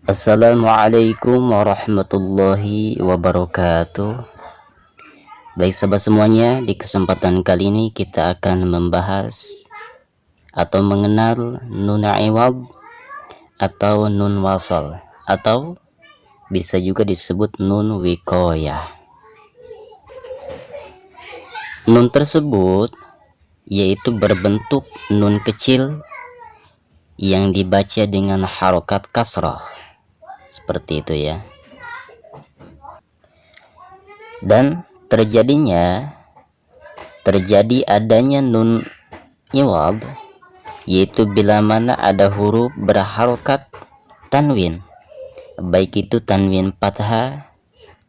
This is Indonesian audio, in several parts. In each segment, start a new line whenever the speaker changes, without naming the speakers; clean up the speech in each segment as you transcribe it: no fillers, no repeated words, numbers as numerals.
Assalamualaikum warahmatullahi wabarakatuh. Baik sahabat semuanya, di kesempatan kali ini kita akan membahas atau mengenal nun iwad atau nun wasal, atau bisa juga disebut nun wikoyah. Nun tersebut yaitu berbentuk nun kecil yang dibaca dengan harokat kasrah, seperti itu ya. Dan terjadi adanya nun iwad yaitu bila mana ada huruf berharokat tanwin, baik itu tanwin fathah,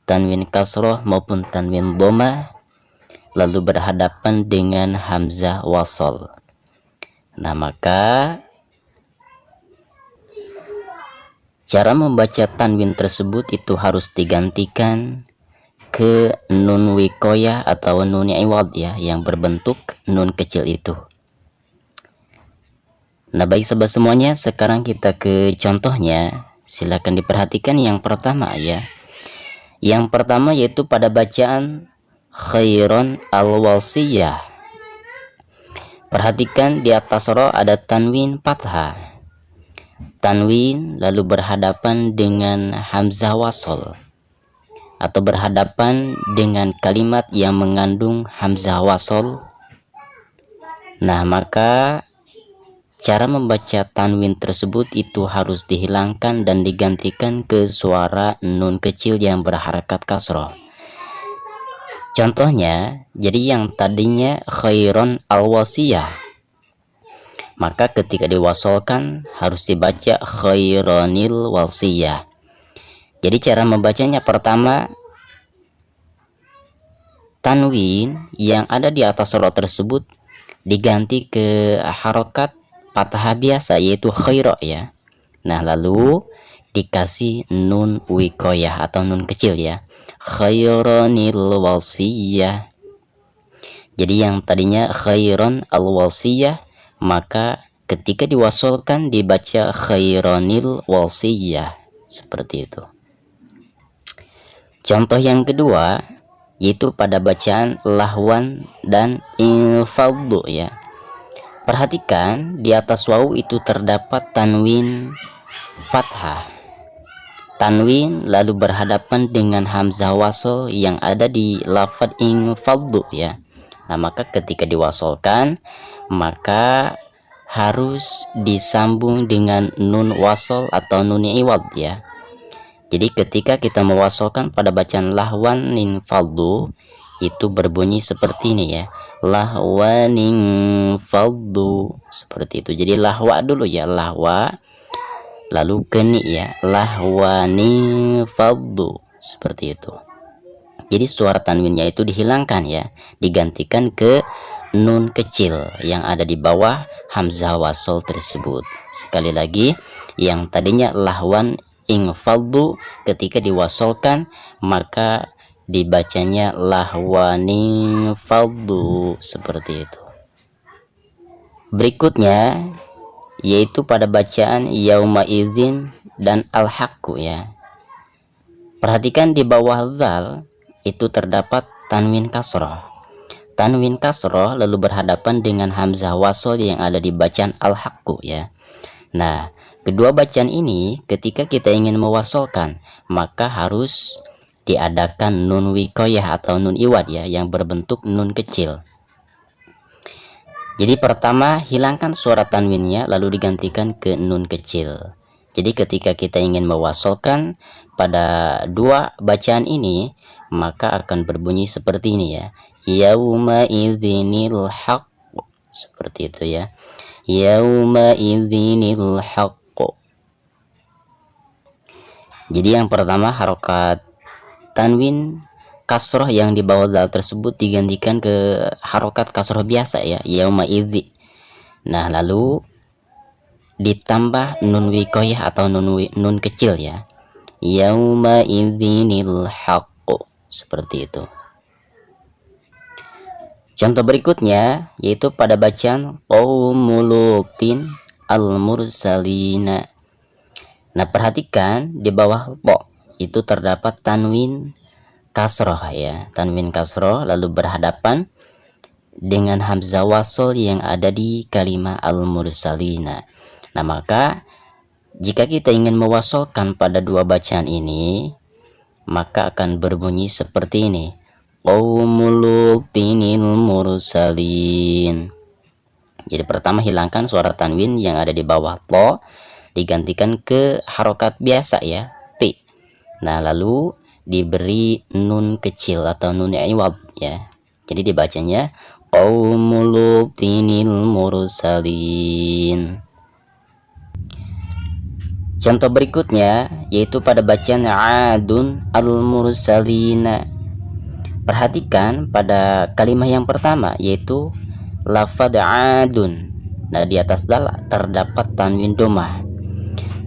tanwin kasroh maupun tanwin dhamma, lalu berhadapan dengan hamzah wasal. Nah, maka cara membaca tanwin tersebut itu harus digantikan ke nun wikoyah atau nun iwad ya, yang berbentuk nun kecil itu. Nah, baik sahabat semuanya, sekarang kita ke contohnya. Silakan diperhatikan yang pertama ya. Yang pertama yaitu pada bacaan khairon al-wasiyah. Perhatikan di atas ro ada tanwin fathah. Tanwin lalu berhadapan dengan hamzah wasal atau berhadapan dengan kalimat yang mengandung hamzah wasal. Nah, maka cara membaca tanwin tersebut itu harus dihilangkan dan digantikan ke suara nun kecil yang berharakat kasroh. Contohnya, jadi yang tadinya khairon al-wasiyah, maka ketika diwasolkan harus dibaca khaironil wasiyah. Jadi cara membacanya, pertama tanwin yang ada di atas ro tersebut diganti ke harokat fathah biasa yaitu khairo ya. Nah, lalu dikasih nun wikoyah atau nun kecil ya, khaironil wasiyah. Jadi yang tadinya khairon al wasiyah, maka ketika diwasolkan dibaca khaironil wasiyah, seperti itu. Contoh yang kedua yaitu pada bacaan lahwan dan infaddu ya. Perhatikan di atas wawu itu terdapat tanwin fathah. Tanwin lalu berhadapan dengan hamzah wasal yang ada di lafadz infaddu ya. Nah, maka ketika diwasolkan maka harus disambung dengan nun wasal atau nun iwad ya. Jadi ketika kita mewasolkan pada bacaan lahwan infaddu itu berbunyi seperti ini ya, lahwan infaddu, seperti itu. Jadi lahwa dulu ya, lahwa lalu keni ya, lahwan infaddu, seperti itu. Jadi suara tanwinnya itu dihilangkan ya, digantikan ke nun kecil yang ada di bawah hamzah wasal tersebut. Sekali lagi, yang tadinya lahwan infaddu ketika diwasolkan maka dibacanya lahwan infaddu, seperti itu. Berikutnya yaitu pada bacaan yauma idzin dan al-haqqu ya. Perhatikan di bawah zal itu terdapat tanwin kasroh. Tanwin kasroh lalu berhadapan dengan hamzah wasal yang ada di bacaan al-haqqu ya. Nah, kedua bacaan ini ketika kita ingin mewasolkan maka harus diadakan nun wikoyah atau nun iwad ya, yang berbentuk nun kecil. Jadi pertama hilangkan suara tanwinnya lalu digantikan ke nun kecil. Jadi ketika kita ingin mewasolkan pada dua bacaan ini maka akan berbunyi seperti ini ya, yauma idzinil haqq, seperti itu ya, yauma idzinil haqq. Jadi yang pertama harokat tanwin kasroh yang di bawah dal tersebut digantikan ke harokat kasroh biasa ya, yauma idzi. Nah, lalu ditambah nun wikoyah atau nun kecil ya, yauma idzinil haqq, seperti itu. Contoh berikutnya yaitu pada bacaan qaumul lutin al mursalina. Nah, perhatikan di bawah to itu terdapat tanwin kasroh ya, tanwin kasroh lalu berhadapan dengan hamzah wasol yang ada di kalimat al-mursalina. Nah, maka jika kita ingin mewasolkan pada dua bacaan ini, maka akan berbunyi seperti ini. Qaumul tinil mursalin. Jadi pertama hilangkan suara tanwin yang ada di bawah to, digantikan ke harokat biasa ya, T. Nah, lalu diberi nun kecil atau nun iwad ya. Jadi dibacanya qaumul tinil mursalin. Contoh berikutnya yaitu pada bacaan adun al-mursalina. Perhatikan pada kalimat yang pertama yaitu lafad adun. Nah, di atas dal terdapat tanwin domah.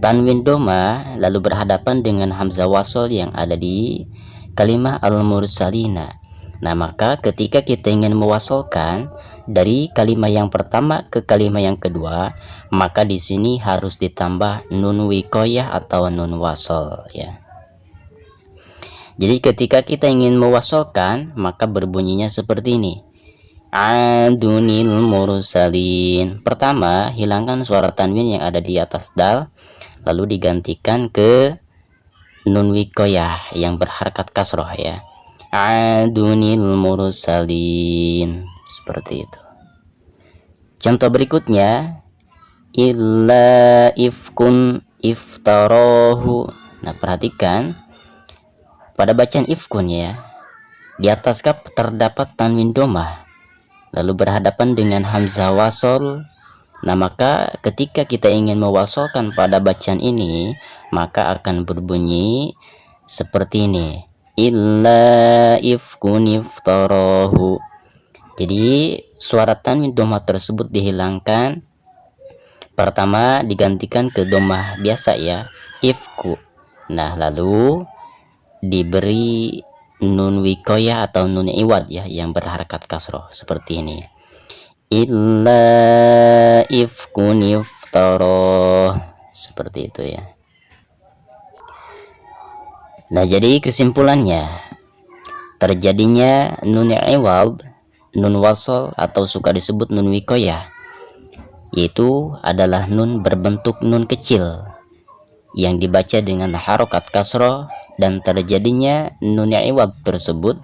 Tanwin domah lalu berhadapan dengan hamzah wasol yang ada di kalimat al-mursalina. Nah, maka ketika kita ingin mewasolkan dari kalimat yang pertama ke kalimat yang kedua, maka di sini harus ditambah nun wikoyah atau nun wasol ya. Jadi ketika kita ingin mewasolkan, maka berbunyinya seperti ini. Adunil mursalin. Pertama, hilangkan suara tanwin yang ada di atas dal, lalu digantikan ke nun wikoyah yang berharakat kasroh ya. Adunil mursalin, seperti itu. Contoh berikutnya illa ifkun iftarahu. Nah, perhatikan pada bacaan ifkun ya, di atas kaf terdapat tanwin domah lalu berhadapan dengan hamzah wasol. Nah, maka ketika kita ingin mewasolkan pada bacaan ini, maka akan berbunyi seperti ini. Illa ifkun iftarahu. Jadi suara tanwin domah tersebut dihilangkan. Pertama digantikan ke domah biasa ya, ifku. Nah, lalu diberi nun wikoyah atau nun iwad ya yang berharakat kasroh seperti ini. Illa ifkun iftarahu, seperti itu ya. Nah, jadi kesimpulannya, terjadinya nun iwad, nun wasol atau suka disebut nun wikoyah, yaitu adalah nun berbentuk nun kecil yang dibaca dengan harokat kasroh, dan terjadinya nun iwad tersebut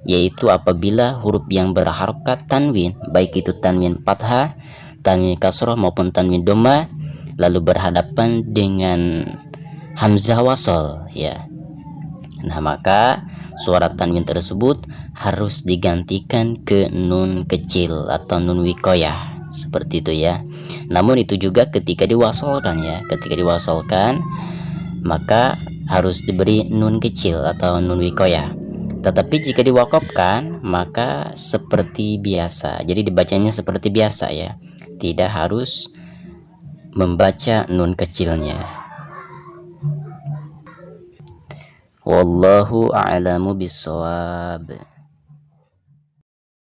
yaitu apabila huruf yang berharokat tanwin, baik itu tanwin fathah, tanwin kasroh maupun tanwin doma, lalu berhadapan dengan hamzah wasol ya. Nah, maka suara tanwin tersebut harus digantikan ke nun kecil atau nun wikoyah, seperti itu ya. Namun itu juga ketika diwasolkan ya, ketika diwasolkan maka harus diberi nun kecil atau nun wikoyah. Tetapi jika diwakafkan maka seperti biasa, jadi dibacanya seperti biasa ya, tidak harus membaca nun kecilnya. Wallahu a'lamu bissawab.